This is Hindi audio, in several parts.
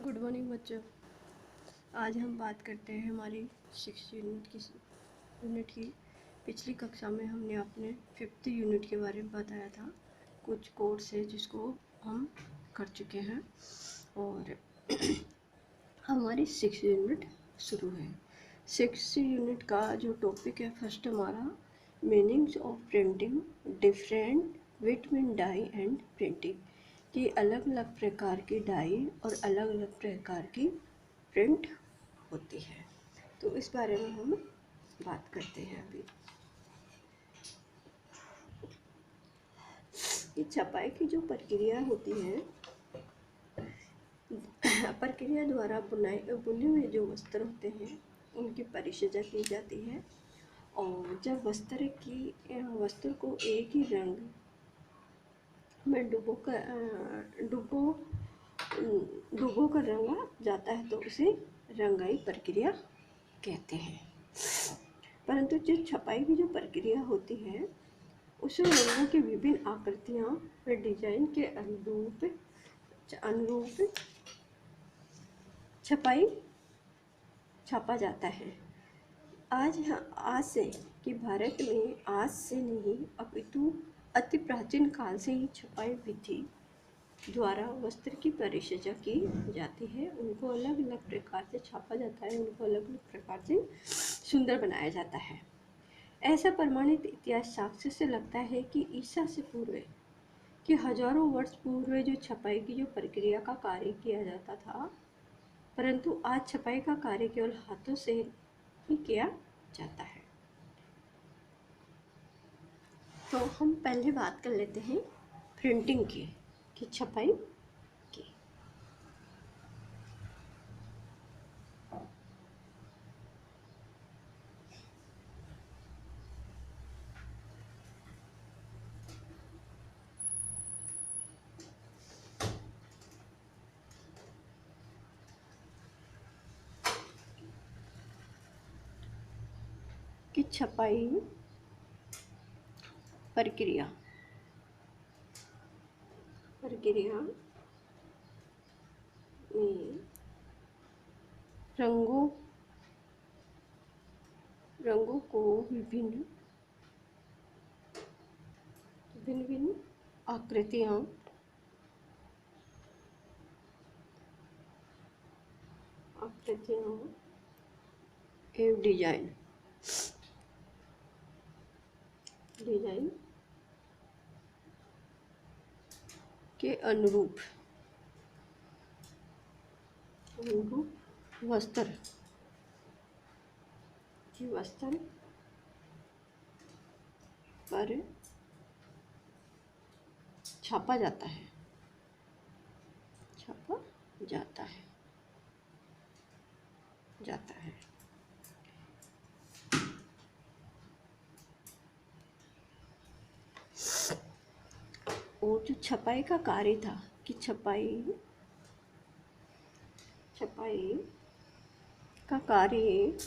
गुड मॉर्निंग बच्चों। आज हम बात करते हैं हमारी 6 यूनिट की। पिछली कक्षा में हमने अपने 5th यूनिट के बारे में बताया था। कुछ कोर्स है जिसको हम कर चुके हैं और हमारी 6 यूनिट शुरू है। 6 यूनिट का जो टॉपिक है, फर्स्ट हमारा meanings of printing, different vitamin dye and printing, कि अलग अलग प्रकार की डाई और अलग अलग प्रकार की प्रिंट होती है। तो इस बारे में हम बात करते हैं अभी कि छपाई की जो प्रक्रिया होती है, प्रक्रिया द्वारा बुने हुए जो वस्त्र होते हैं उनकी परिचर्या की जाती है। और जब वस्त्र को एक ही रंग में डुबो कर रंगा जाता है तो उसे रंगाई प्रक्रिया कहते हैं। परंतु जो छपाई की जो प्रक्रिया होती है उसमें रंगों की विभिन्न आकृतियां व डिजाइन के अनुरूप छापा जाता है। आज से कि भारत में आज से नहीं अपितु अति प्राचीन काल से ही छपाई विधि द्वारा वस्त्र की परिचर्या की जाती है। उनको अलग अलग प्रकार से छापा जाता है, उनको अलग अलग प्रकार से सुंदर बनाया जाता है। ऐसा प्रमाणित इतिहास साक्ष्य से लगता है कि ईसा से पूर्व कि हजारों वर्ष पूर्व जो छपाई की जो प्रक्रिया का कार्य किया जाता था, परंतु आज छपाई का कार्य केवल हाथों से ही किया जाता है। तो हम पहले बात कर लेते हैं प्रिंटिंग की, कि छपाई की। कि छपाई प्रक्रिया में रंगों को विभिन्न आकृतियां एवं डिजाइन के अनुरूप वस्त्र पर छापा जाता है और जो छपाई का कार्य था कि छपाई का कार्य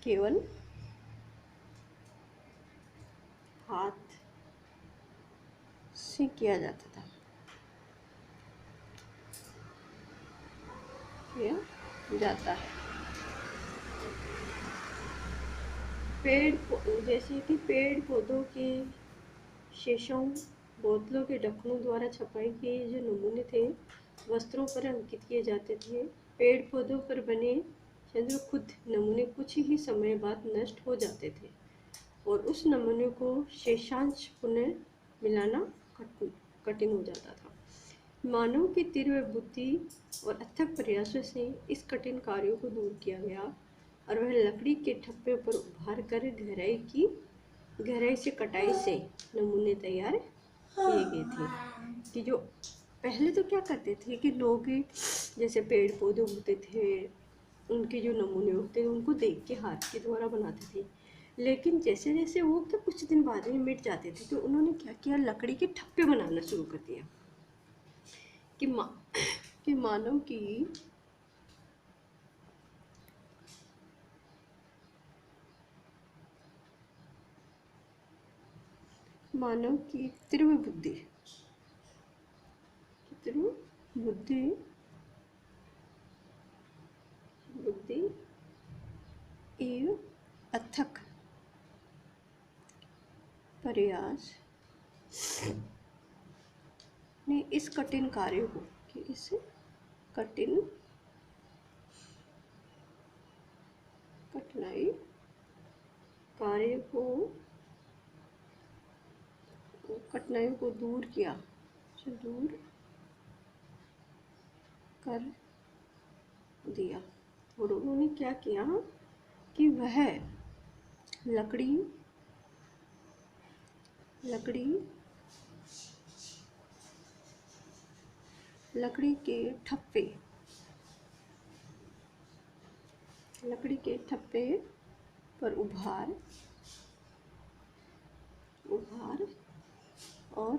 केवल हाथ से किया जाता था, जैसे कि पेड़ पौधों के शेषों, बोतलों के ढक्कनों द्वारा छपाई के जो नमूने थे वस्त्रों पर अंकित किए जाते थे। पेड़ पौधों पर बने चंद्र खुद नमूने कुछ ही समय बाद नष्ट हो जाते थे और उस नमूने को शेषांश पुनः मिलाना कठिन हो जाता था। मानव की तीव्र बुद्धि और अथक प्रयासों से इस कठिन कार्यों को दूर किया गया और वह लकड़ी के ठप्पे पर उभार कर गहराई से कटाई से नमूने तैयार किए गए थे। कि जो पहले तो क्या करते थे कि लोग जैसे पेड़ पौधे होते थे उनके जो नमूने होते थे उनको देख के हाथ के द्वारा बनाते थे, लेकिन जैसे जैसे वो क्या कुछ दिन बाद में मिट जाते थे तो उन्होंने क्या किया, लकड़ी के ठप्पे बनाना शुरू कर दिया। कि मानव की तीव्र बुद्धि प्रयास ने इस कठिन कार्य को, कि इस कठिनाई कार्य को, कठिनाइयों को दूर किया, दूर कर दिया। और उन्होंने क्या किया कि वह लकड़ी के ठप्पे पर उभार और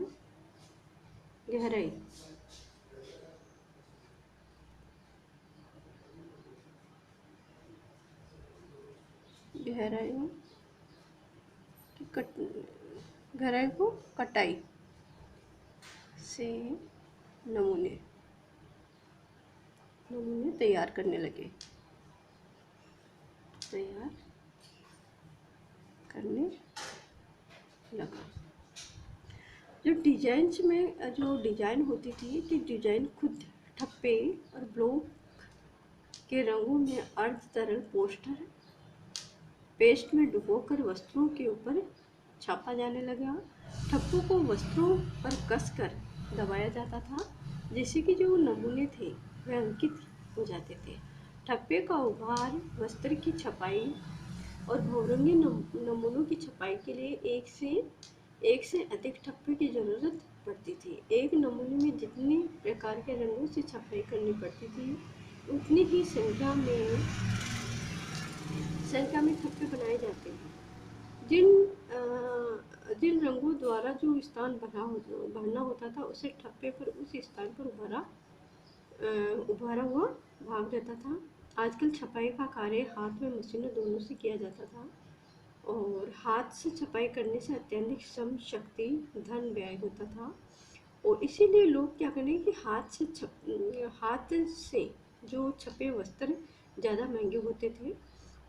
गहराई को कटाई से नमूने तैयार करने लगे, जो डिजाइन होती थी कि डिजाइन खुद ठप्पे और ब्लॉक के रंगों में अर्ध तरल पेस्ट में डुबोकर वस्त्रों के ऊपर छापा जाने लगा। ठप्पों को वस्त्रों पर कसकर दबाया जाता था, जिससे कि जो नमूने थे वे अंकित हो जाते थे। ठप्पे का उभार वस्त्र की छपाई और बहुरंगी नमूनों की छपाई के लिए एक से अधिक ठप्पे की जरूरत पड़ती थी। एक नमूने में जितने प्रकार के रंगों से छपाई करनी पड़ती थी, उतनी ही संख्या में ठप्पे बनाए जाते हैं। जिन रंगों द्वारा जो स्थान भरना होता था, उसे ठप्पे पर उस स्थान पर उभारा हुआ भाग रहता था। आजकल छपाई का कार्य हाथ में मशीनों दोनों से किया जाता था, और हाथ से छपाई करने से अत्यधिक श्रम, शक्ति, धन व्यय होता था। और इसीलिए लोग क्या करें कि हाथ से जो छपे वस्त्र ज़्यादा महंगे होते थे,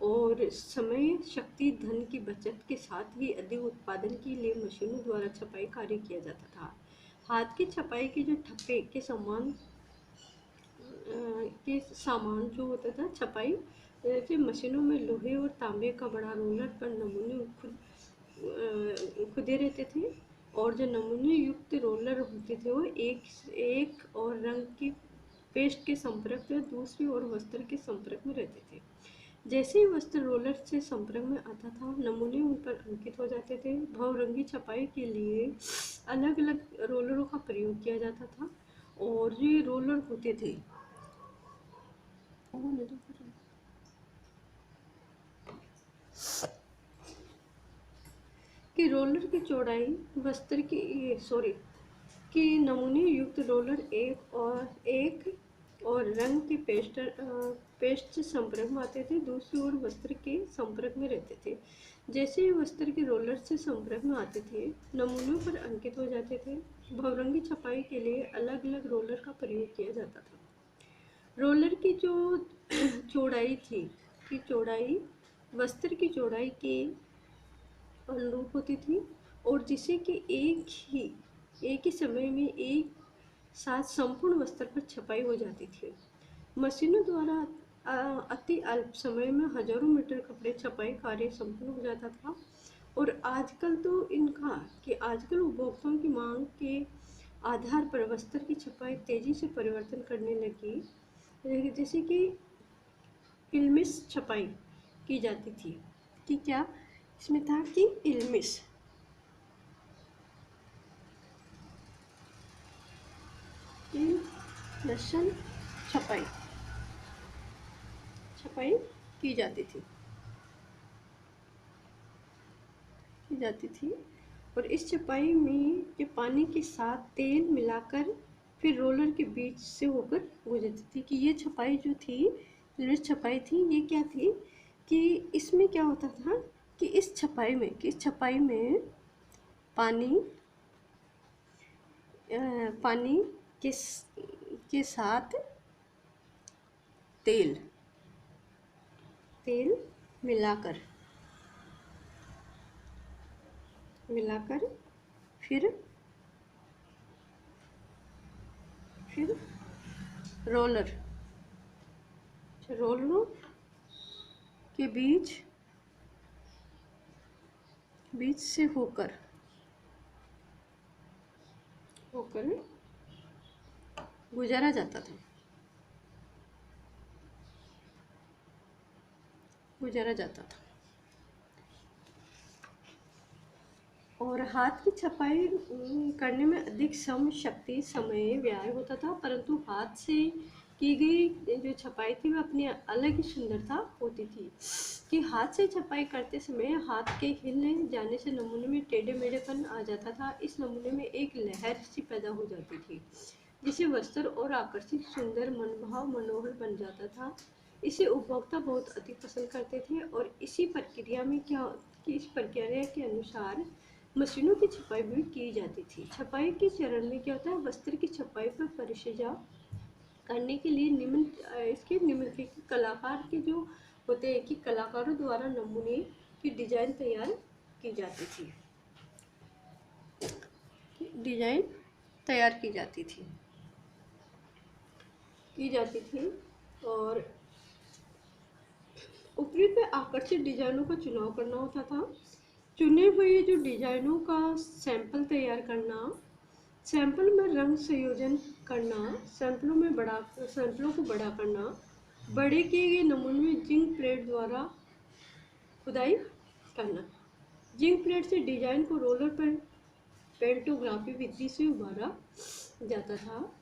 और समय, शक्ति, धन की बचत के साथ ही अधिक उत्पादन के लिए मशीनों द्वारा छपाई कार्य किया जाता था। हाथ की छपाई के जो ठप्पे के सामान जो होता था छपाई के मशीनों में लोहे और तांबे का बड़ा रोलर पर नमूने खुदे रहते थे, और जो नमूने युक्त रोलर होते थे वो एक और रंग की पेस्ट के संपर्क में, दूसरी और वस्त्र के संपर्क में रहते थे। जैसे ही वस्त्र रोलर से संपर्क में आता था, नमूने उन पर अंकित हो जाते थे। बहुरंगी छपाई के लिए अलग अलग रोलरों का प्रयोग किया जाता था, और ये रोलर होते थे कि रोलर की चौड़ाई वस्त्र की नमूने युक्त रोलर एक और रंग के पेस्ट से संपर्क में आते थे, दूसरी ओर वस्त्र के संपर्क में रहते थे। जैसे ही वस्त्र के रोलर से संपर्क में आते थे, नमूनों पर अंकित हो जाते थे। बहुरंगी छपाई के लिए अलग अलग रोलर का प्रयोग किया जाता था। रोलर की जो चौड़ाई थी, कि चौड़ाई वस्त्र की चौड़ाई के अनुरूप होती थी, और जिसे कि एक ही समय में एक साथ संपूर्ण वस्त्र पर छपाई हो जाती थी। मशीनों द्वारा अति अल्प समय में हजारों मीटर कपड़े छपाई कार्य संपूर्ण हो जाता था। और आजकल उपभोक्ताओं की मांग के आधार पर वस्त्र की छपाई तेजी से परिवर्तन करने लगी, जैसे कि इल्मिश छपाई की जाती थी। कि क्या इसमें था कि इल्मिश दर्शन छपाई की जाती थी। और इस छपाई में ये पानी के साथ तेल मिलाकर फिर रोलर के बीच से होकर गुजरती थी। कि ये छपाई जो थी, इल्मिश छपाई थी, ये क्या थी कि इसमें क्या होता था कि इस छपाई में पानी के साथ तेल मिलाकर मिलाकर फिर रोलर, रोलरों के बीच से होकर गुजारा जाता था, और हाथ की छपाई करने में अधिक श्रम, शक्ति, समय व्यय होता था, परंतु हाथ से की गई जो छपाई थी वह अपनी अलग ही सुंदरता होती थी। कि हाथ से छपाई करते समय हाथ के हिलने जाने से नमूने में टेढ़े मेढ़ेपन आ जाता था। इस नमूने में एक लहर सी पैदा हो जाती थी जिससे वस्त्र और आकर्षित, सुंदर, मनभाव, मनोहर बन जाता था। इसे उपभोक्ता बहुत अधिक पसंद करते थे और इस प्रक्रिया के अनुसार मशीनों की छपाई भी की जाती थी। छपाई के चरण में क्या होता है, वस्त्र की छपाई पर परिचर्या करने के लिए निम्नलिखित कलाकार के जो होते हैं कि कलाकारों द्वारा नमूने की डिजाइन तैयार की जाती थी, और ऊपरी पे आकर्षक डिजाइनों का चुनाव करना होता था। चुने हुए जो डिजाइनों का सैंपल तैयार करना, सैंपल में रंग संयोजन करना, सैंपलों को बड़ा करना, बड़े किए गए नमूने में जिंक प्लेट द्वारा खुदाई करना। जिंक प्लेट से डिजाइन को रोलर पर पेंटोग्राफी विधि से उभारा जाता था।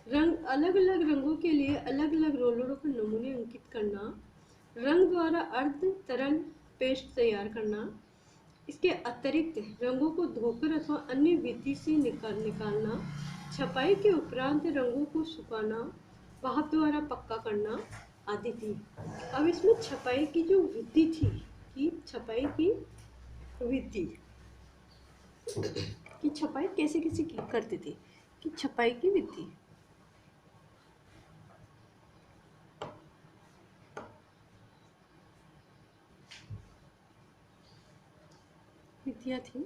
अलग अलग रंगों के लिए अलग अलग रोलरों पर नमूने अंकित करना, रंग द्वारा अर्ध तरल पेस्ट तैयार करना, इसके अतिरिक्त रंगों को धोकर अथवा अन्य विधि से निकालना, छपाई के उपरांत रंगों को सुखाना, भाप द्वारा पक्का करना आदि थी। अब इसमें छपाई की जो विधि थी, कि छपाई की विधि कि छपाई कैसे कैसे की करती थी, कि छपाई की विधि विधियाँ थी।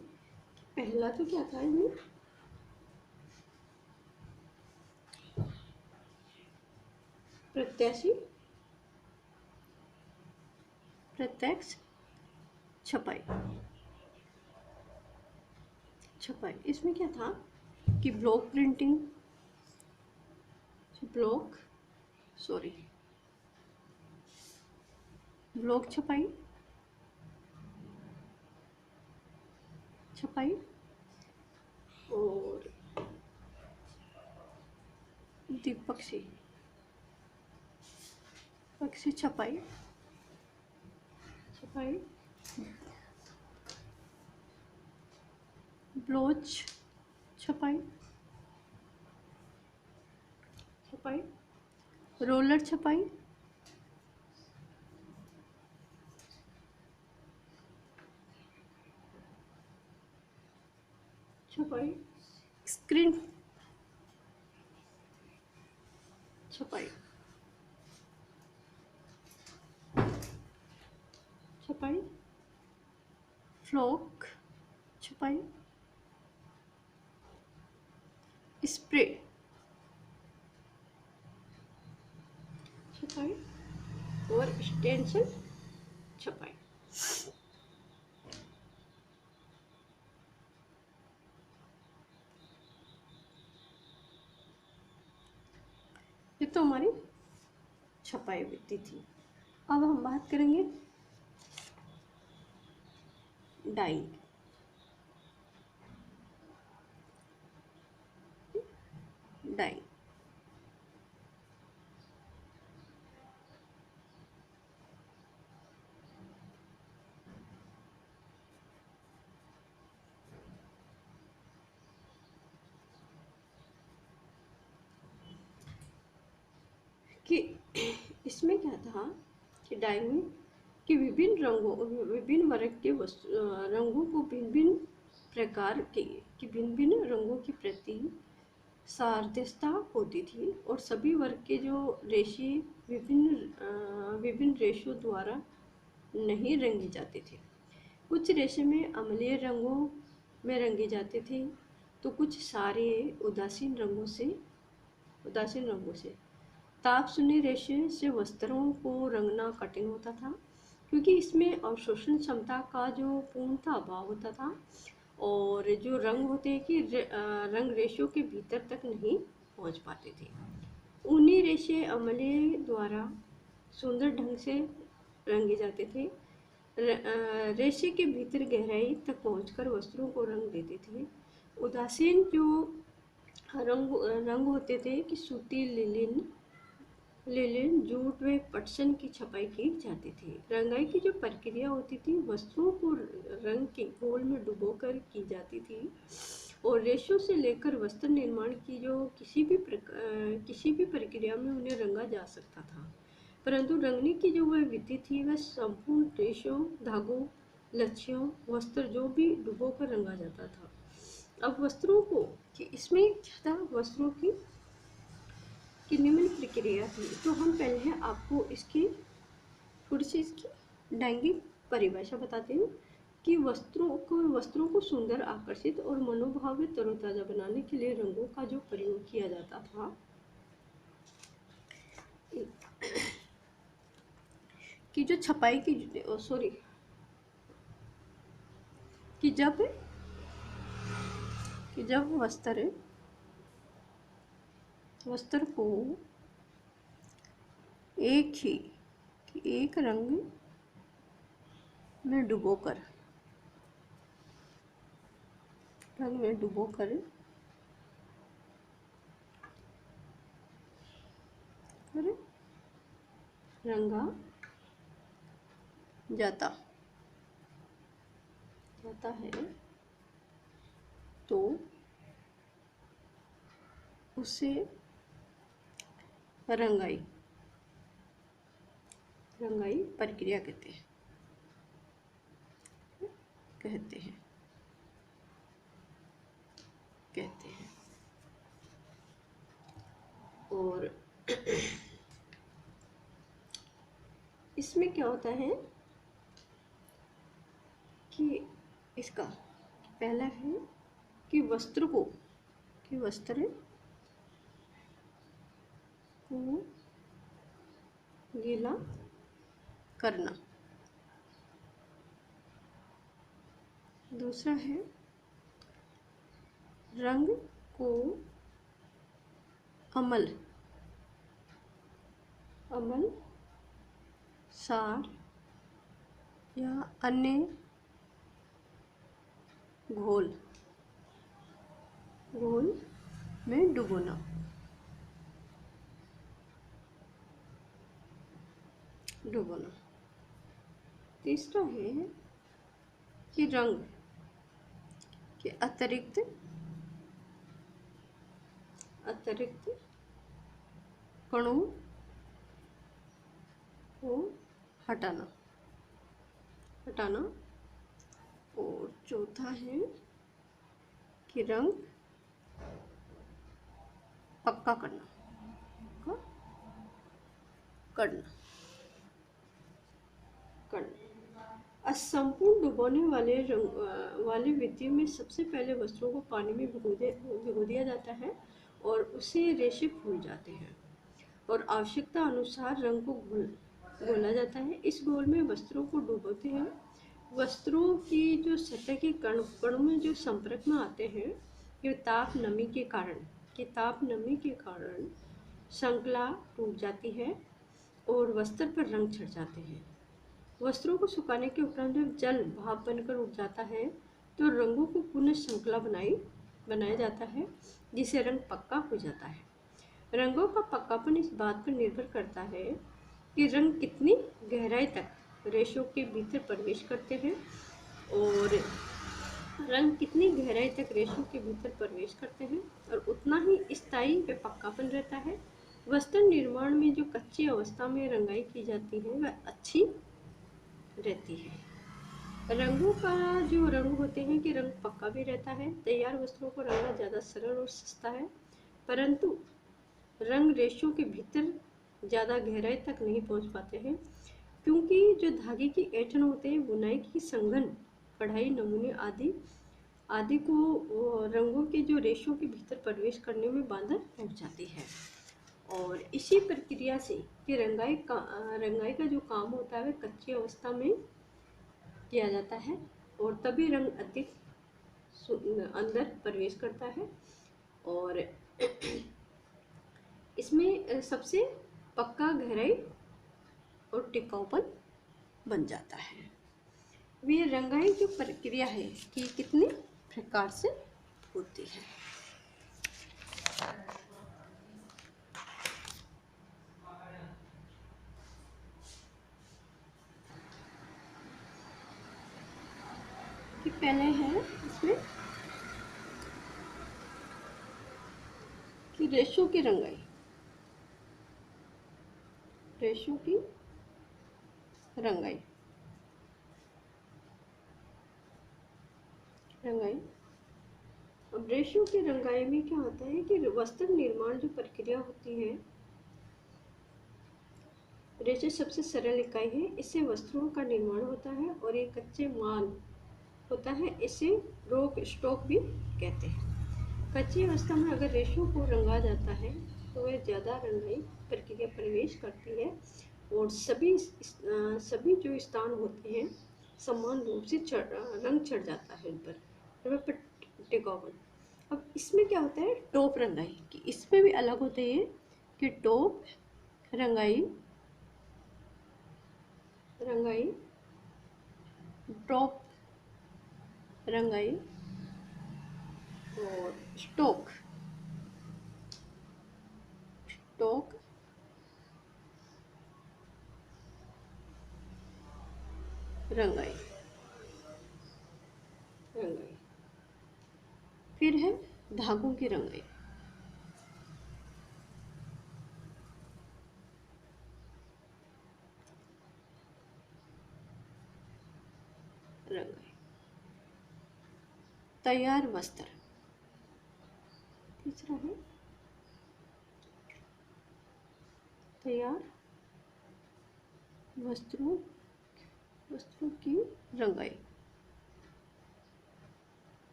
पहला तो क्या था इसमें, प्रत्यक्ष छपाई। इसमें क्या था कि ब्लॉक छपाई और द्विपक्षीय छपाई, ब्लोच छपाई, रोलर छपाई, स्क्रीन छपाई, फ्लॉक छपाई, स्प्रे छपाई और स्टेंसिल छपाई। ये तो हमारी छपाई विधि थी। अब हम बात करेंगे डाइंग। कि इसमें क्या था कि डाइंग में कि विभिन्न वर्ग के रंगों को भिन्न प्रकार के भिन्न रंगों के प्रति सादृश्यता होती थी और सभी वर्ग के जो रेशे विभिन्न रेशों द्वारा नहीं रंगे जाते थे। कुछ रेशे में अम्लीय रंगों में रंगे जाते थे, तो कुछ सारे उदासीन रंगों से ताप शून्य रेशे से वस्त्रों को रंगना कठिन होता था, क्योंकि इसमें अवशोषण क्षमता का जो पूर्णतः अभाव होता था, और जो रंग होते हैं कि रंग रेशों के भीतर तक नहीं पहुंच पाते थे। ऊनी रेशे अमले द्वारा सुंदर ढंग से रंगे जाते थे। रेशे के भीतर गहराई तक पहुंचकर वस्त्रों को रंग देते थे। उदासीन जो रंग होते थे कि सूती लिनन, जूट व पटसन की छपाई की जाती थी। रंगाई की जो प्रक्रिया होती थी वस्त्रों को रंग के घोल में डुबोकर की जाती थी, और रेशों से लेकर वस्त्र निर्माण की जो किसी भी प्रक्रिया में उन्हें रंगा जा सकता था, परंतु रंगने की जो वह विधि थी वह संपूर्ण रेशों, धागों, लच्छियों, वस्त्र जो भी डुबोकर रंगा जाता था। अब वस्त्रों को कि इसमें क्या था, वस्त्रों की निम्न प्रक्रिया थी। तो हम पहले आपको इसकी थोड़ी सी इसकी ढंगी परिभाषा बताते हैं कि वस्त्रों को सुंदर, आकर्षित और मनोभाव तरोताजा बनाने के लिए रंगों का जो प्रयोग किया जाता था कि जो छपाई की कि जब वस्त्र को एक रंग में डुबोकर रंगा जाता है तो उसे रंगाई प्रक्रिया कहते हैं। और इसमें क्या होता है कि इसका पहला है कि वस्त्र को गीला करना। दूसरा है रंग को अमल, सार या अन्य घोल में डुबोना। तीसरा है कि रंग के अतिरिक्त कणों को हटाना। और चौथा है कि रंग पक्का करना। असंपूर्ण डुबोने वाले विधि में सबसे पहले वस्त्रों को पानी में भिगो दिया जाता है और उससे रेशे फूल जाते हैं और आवश्यकता अनुसार रंग को घोला जाता है। इस घोल में वस्त्रों को डुबोते हैं। वस्त्रों की जो सतह के कण में जो संपर्क में आते हैं, ये ताप नमी के कारण श्रृंखला टूट जाती है और वस्त्र पर रंग चढ़ जाते हैं। वस्त्रों को सुखाने के उपरांत जब जल भाप बनकर उठ जाता है तो रंगों को पुनः श्रृंखला बनाया जाता है, जिससे रंग पक्का हो जाता है। रंगों का पक्कापन इस बात पर निर्भर करता है कि रंग कितनी गहराई तक रेशों के भीतर प्रवेश करते हैं, और उतना ही स्थायी व पक्कापन रहता है। वस्त्र निर्माण में जो कच्ची अवस्था में रंगाई की जाती है वह अच्छी रहती है। रंगों का जो रंग होते हैं कि रंग पक्का भी रहता है। तैयार वस्त्रों को रंगना ज़्यादा सरल और सस्ता है, परंतु रंग रेशों के भीतर ज़्यादा गहराई तक नहीं पहुंच पाते हैं, क्योंकि जो धागे की ऐंठन होते हैं, बुनाई की संघन, कढ़ाई, नमूने आदि को रंगों के जो रेशों के भीतर प्रवेश करने में बाधा पहुंच जाती है। और इसी प्रक्रिया से कि रंगाई का जो काम होता है वह कच्ची अवस्था में किया जाता है और तभी रंग अधिक अंदर प्रवेश करता है और इसमें सबसे पक्का गहराई और टिकाऊपन बन जाता है। वह रंगाई की प्रक्रिया है कि कितने प्रकार से होती है। कि पहले है इसमें कि रेशों की रंगाई, रेशों की रंगाई रंगाई अब रेशों की रंगाई में क्या होता है कि वस्त्र निर्माण जो प्रक्रिया होती है, रेशे सबसे सरल इकाई है, इससे वस्त्रों का निर्माण होता है और ये कच्चे माल होता है, इसे रोक स्टॉक भी कहते हैं। कच्ची अवस्था में अगर रेशों को रंगा जाता है तो वह ज़्यादा रंगाई प्रक्रिया प्रवेश करती है और सभी जो स्थान होते हैं समान रूप से रंग चढ़ जाता है उन पर टिकाऊपन। अब इसमें क्या होता है टॉप रंगाई कि इसमें भी अलग होते हैं कि टॉप रंगाई ड्रॉप रंगाई और स्टोक रंगाई फिर है धागों की रंगाई। तैयार वस्त्र, तीसरा है तैयार वस्त्रों की रंगाई।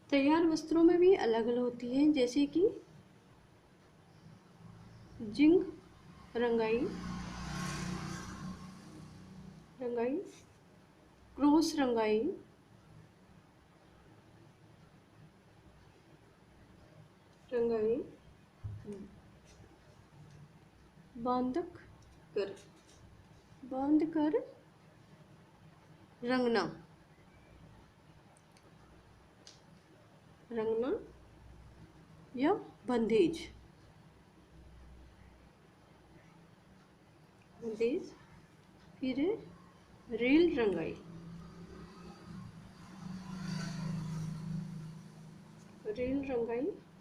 तैयार वस्त्रों में भी अलग अलग होती है, जैसे कि जिंग रंगाई क्रॉस रंगाई बांध कर रंगना या बंधेज फिर रेल रंगाई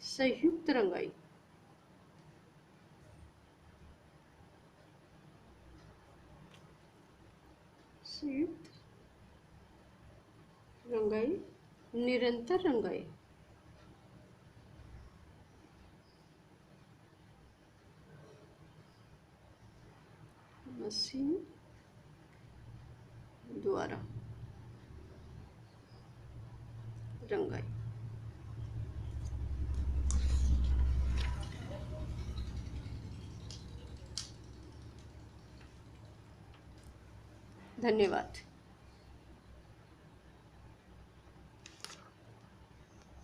संयुक्त रंगाई निरंतर रंगाई मशीन द्वारा रंगाई। धन्यवाद।